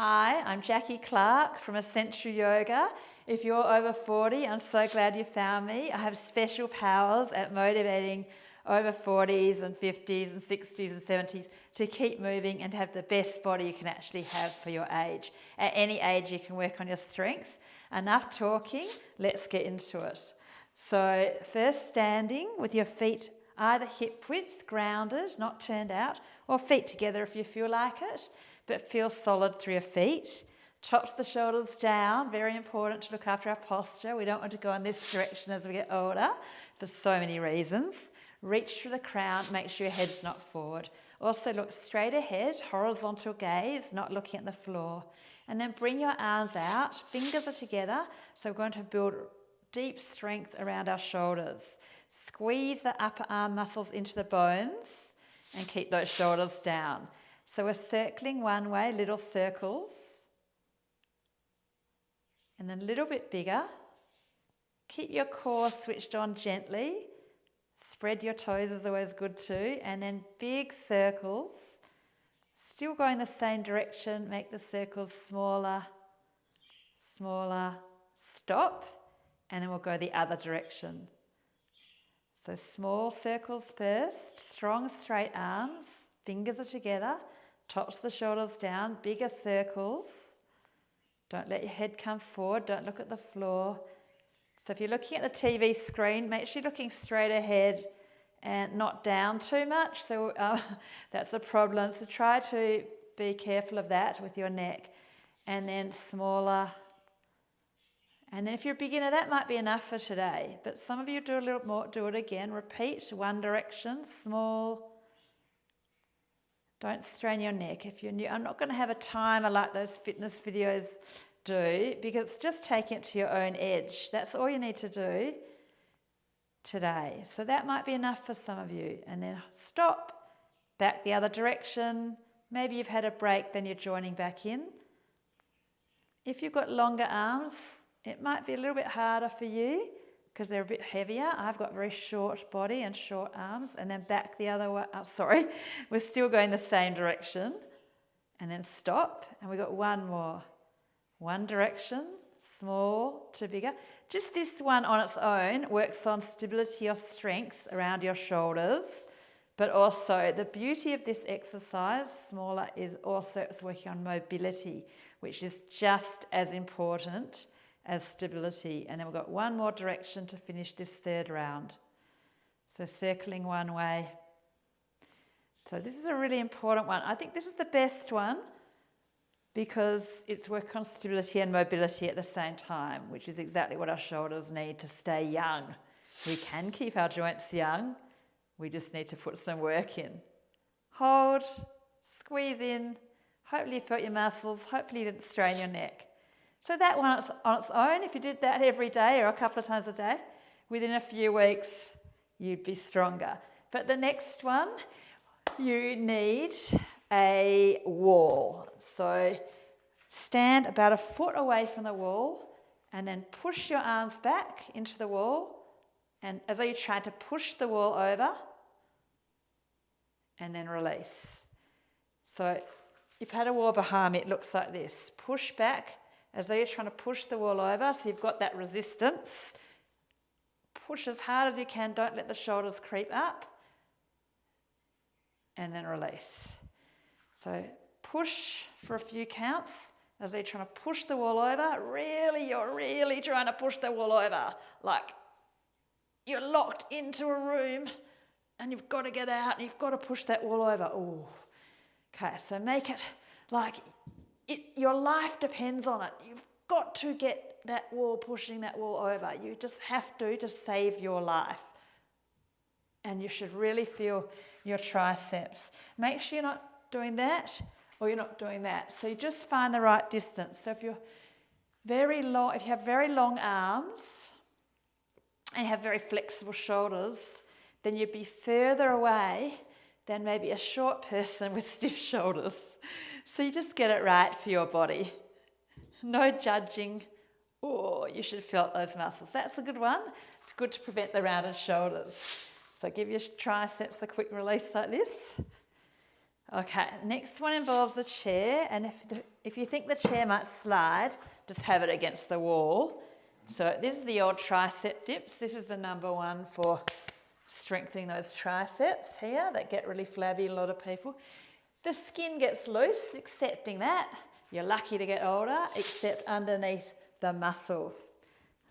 Hi, I'm Jackie Clark from Essential Yoga. If you're over 40, I'm so glad you found me. I have special powers at motivating over 40s and 50s and 60s and 70s to keep moving and to have the best body you can actually have for your age. At any age, you can work on your strength. Enough talking, let's get into it. So first, standing with your feet either hip width, grounded, not turned out, or feet together if you feel like it, but feel solid through your feet. Tops the shoulders down, very important to look after our posture. We don't want to go in this direction as we get older for so many reasons. Reach for the crown, make sure your head's not forward. Also look straight ahead, horizontal gaze, not looking at the floor. And then bring your arms out, fingers are together, so we're going to build deep strength around our shoulders. Squeeze the upper arm muscles into the bones and keep those shoulders down. So we're circling one way, little circles. And then a little bit bigger. Keep your core switched on gently. Spread your toes is always good too. And then big circles. Still going the same direction. Make the circles smaller, smaller. Stop. And then we'll go the other direction. So small circles first. Strong straight arms. Fingers are together. Tops the shoulders down. Bigger circles. Don't let your head come forward. Don't look at the floor. So if you're looking at the TV screen, make sure you're looking straight ahead and not down too much. So that's a problem. So try to be careful of that with your neck. And then smaller. And then if you're a beginner, that might be enough for today. But some of you do a little more. Do it again. Repeat. One direction. Small. Don't strain your neck. If you're new, I'm not going to have a timer like those fitness videos do, because it's just taking it to your own edge. That's all you need to do today. So that might be enough for some of you. And then stop, back the other direction. Maybe you've had a break, then you're joining back in. If you've got longer arms, it might be a little bit harder for you because they're a bit heavier. I've got very short body and short arms. And then back the other way. Oh, sorry. We're still going the same direction. And then stop. And we've got one more. One direction, small to bigger. Just this one on its own works on stability or strength around your shoulders. But also the beauty of this exercise, smaller, is also it's working on mobility, which is just as important as stability. And then we've got one more direction to finish this third round. So circling one way. So this is a really important one. I think this is the best one because it's work on stability and mobility at the same time, which is exactly what our shoulders need to stay young. We can keep our joints young. We just need to put some work in. Hold, squeeze in. Hopefully you felt your muscles. Hopefully you didn't strain your neck. So that one on its own, if you did that every day or a couple of times a day, within a few weeks, you'd be stronger. But the next one, you need a wall. So stand about a foot away from the wall and then push your arms back into the wall, and as though you're trying to push the wall over and then release. So if you had a wall behind me, it looks like this. Push back as though you're trying to push the wall over, so you've got that resistance. Push as hard as you can, don't let the shoulders creep up, and then release. So push for a few counts as though you're trying to push the wall over. You're really trying to push the wall over. Like you're locked into a room and you've got to get out and you've got to push that wall over. Ooh. Okay, so make it like your life depends on it. You've got to get that wall, pushing that wall over. You just have to save your life. And you should really feel your triceps. Make sure you're not doing that or you're not doing that. So you just find the right distance. So if you have very long arms and you have very flexible shoulders, then you'd be further away than maybe a short person with stiff shoulders. So you just get it right for your body. No judging. Oh, you should feel those muscles. That's a good one. It's good to prevent the rounded shoulders. So give your triceps a quick release like this. Okay, next one involves a chair, and if you think the chair might slide, just have it against the wall. So this is the old tricep dips. This is the number one for strengthening those triceps here that get really flabby in a lot of people. The skin gets loose, accepting that. You're lucky to get older, except underneath the muscle.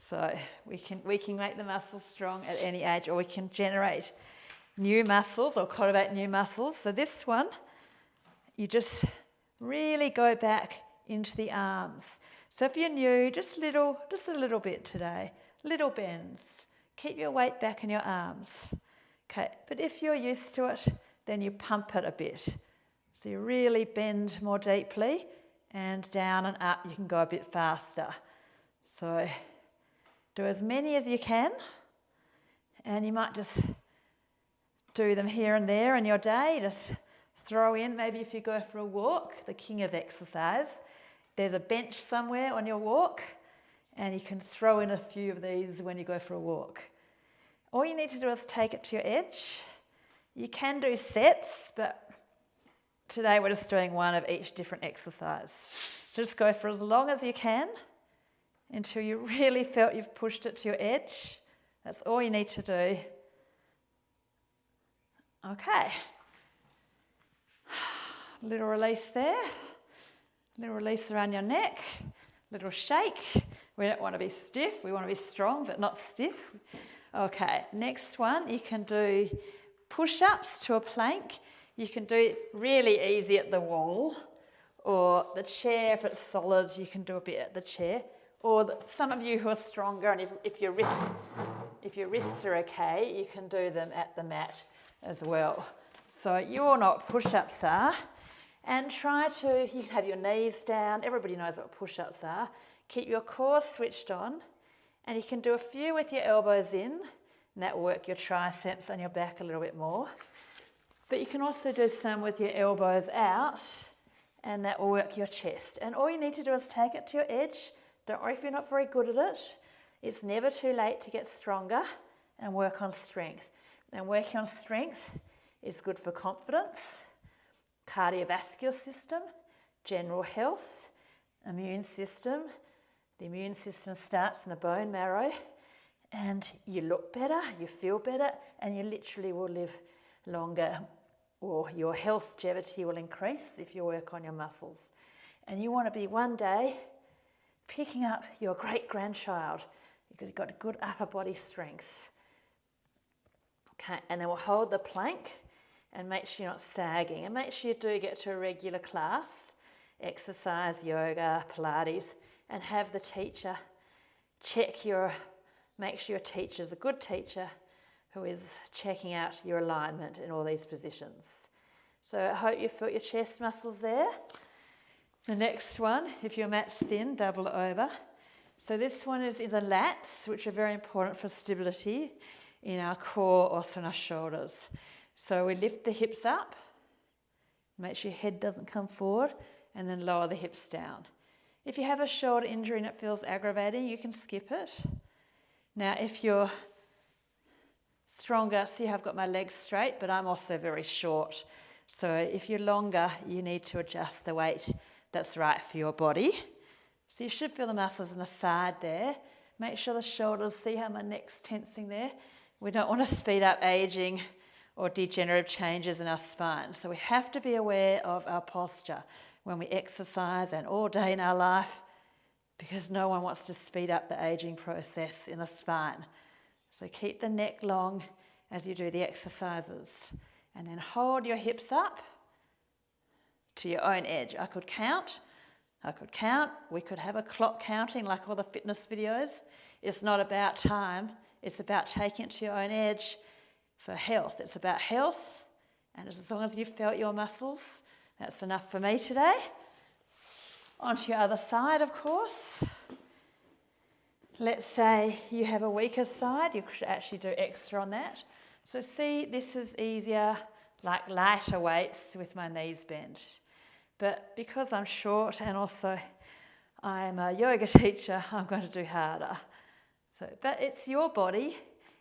So we can make the muscles strong at any age, or we can generate new muscles or cultivate new muscles. So this one, you just really go back into the arms. So if you're new, just a little bit today, little bends. Keep your weight back in your arms. Okay, but if you're used to it, then you pump it a bit. So you really bend more deeply, and down and up you can go a bit faster. So do as many as you can, and you might just do them here and there in your day. Just throw in, maybe if you go for a walk, the king of exercise, there's a bench somewhere on your walk, and you can throw in a few of these when you go for a walk. All you need to do is take it to your edge. You can do sets, but today we're just doing one of each different exercise. So just go for as long as you can until you really felt you've pushed it to your edge. That's all you need to do. Okay. Little release there, little release around your neck, little shake. We don't want to be stiff, we want to be strong but not stiff. Okay, next one, you can do push-ups to a plank. You can do it really easy at the wall, or the chair, if it's solid, you can do a bit at the chair. Or some of you who are stronger, and if your wrists are okay, you can do them at the mat as well. So you all know what push-ups are. And you can have your knees down. Everybody knows what push-ups are. Keep your core switched on, and you can do a few with your elbows in, and that will work your triceps and your back a little bit more. But you can also do some with your elbows out, and that will work your chest. And all you need to do is take it to your edge. Don't worry if you're not very good at it. It's never too late to get stronger and work on strength. And working on strength is good for confidence, cardiovascular system, general health, immune system. The immune system starts in the bone marrow, and you look better, you feel better, and you literally will live longer, or your healthgevity will increase if you work on your muscles. And you want to be one day picking up your great-grandchild. You've got good upper body strength. Okay, and then we'll hold the plank and make sure you're not sagging, and make sure you do get to a regular class, exercise, yoga, Pilates, and have the teacher make sure your teacher's a good teacher who is checking out your alignment in all these positions. So I hope you felt your chest muscles there. The next one, if your mat's thin, double it over. So this one is in the lats, which are very important for stability in our core, also in our shoulders. So we lift the hips up, make sure your head doesn't come forward, and then lower the hips down. If you have a shoulder injury and it feels aggravating, you can skip it. Now, if you're stronger, see how I've got my legs straight, but I'm also very short. So if you're longer, you need to adjust the weight that's right for your body. So you should feel the muscles on the side there. Make sure the shoulders, see how my neck's tensing there. We don't want to speed up aging or degenerative changes in our spine. So we have to be aware of our posture when we exercise and all day in our life, because no one wants to speed up the aging process in the spine. So keep the neck long as you do the exercises, and then hold your hips up to your own edge. I could count. We could have a clock counting like all the fitness videos. It's not about time. It's about taking it to your own edge for health. It's about health, and as long as you've felt your muscles, that's enough for me today. Onto your other side, of course. Let's say you have a weaker side, you should actually do extra on that. So see, this is easier, like lighter weights with my knees bent. But because I'm short and also I'm a yoga teacher, I'm going to do harder. But it's your body,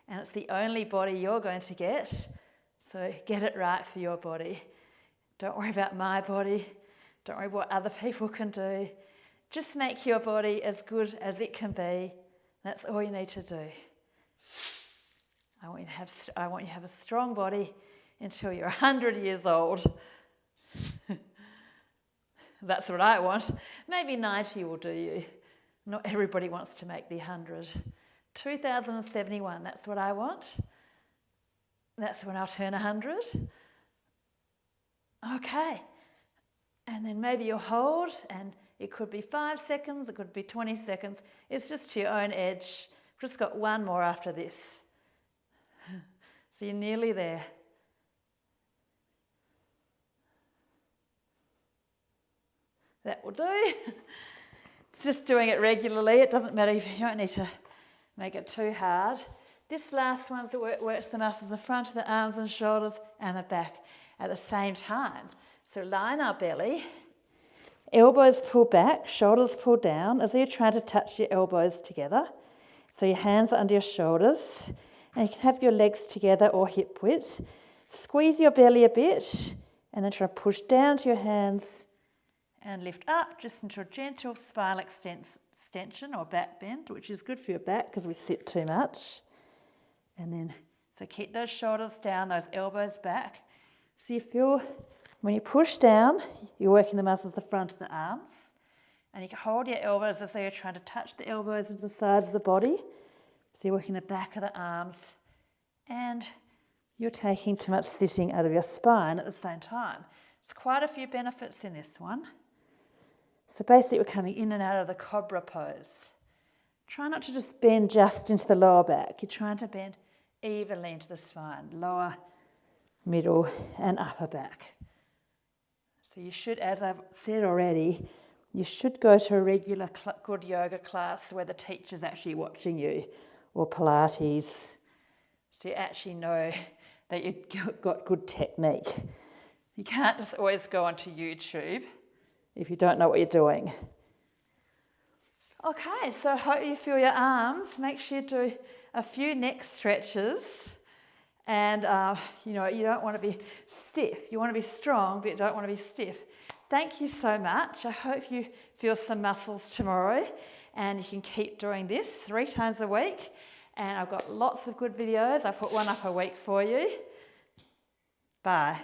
and it's the only body you're going to get. So get it right for your body. Don't worry about my body. Don't worry what other people can do. Just make your body as good as it can be. That's all you need to do. I want you to have a strong body until you're 100 years old. That's what I want. Maybe 90 will do you. Not everybody wants to make the 100. 2071, that's what I want. That's when I'll turn 100. Okay. And then maybe you'll hold, and it could be 5 seconds, it could be 20 seconds. It's just to your own edge. I've just got one more after this. So you're nearly there. That will do. It's just doing it regularly. It doesn't matter if you don't need to make it too hard. This last one works the muscles in the front of the arms and shoulders and the back at the same time. So line our belly, elbows pull back, shoulders pull down as though you're trying to touch your elbows together. So your hands are under your shoulders, and you can have your legs together or hip width. Squeeze your belly a bit, and then try to push down to your hands and lift up just into a gentle spinal extension or back bend, which is good for your back because we sit too much. And then, so keep those shoulders down, those elbows back. So you feel when you push down, you're working the muscles at the front of the arms. And you can hold your elbows as though you're trying to touch the elbows into the sides of the body. So you're working the back of the arms. And you're taking too much sitting out of your spine at the same time. There's quite a few benefits in this one. So basically we're coming in and out of the cobra pose. Try not to just bend just into the lower back. You're trying to bend evenly into the spine, lower, middle and upper back. So you should, as I've said already, you should go to a regular good yoga class where the teacher's actually watching you, or Pilates, so you actually know that you've got good technique. You can't just always go onto YouTube if you don't know what you're doing. Okay, so I hope you feel your arms. Make sure you do a few neck stretches. And, you don't want to be stiff. You want to be strong, but you don't want to be stiff. Thank you so much. I hope you feel some muscles tomorrow. And you can keep doing this 3 times a week. And I've got lots of good videos. I put one up a week for you. Bye.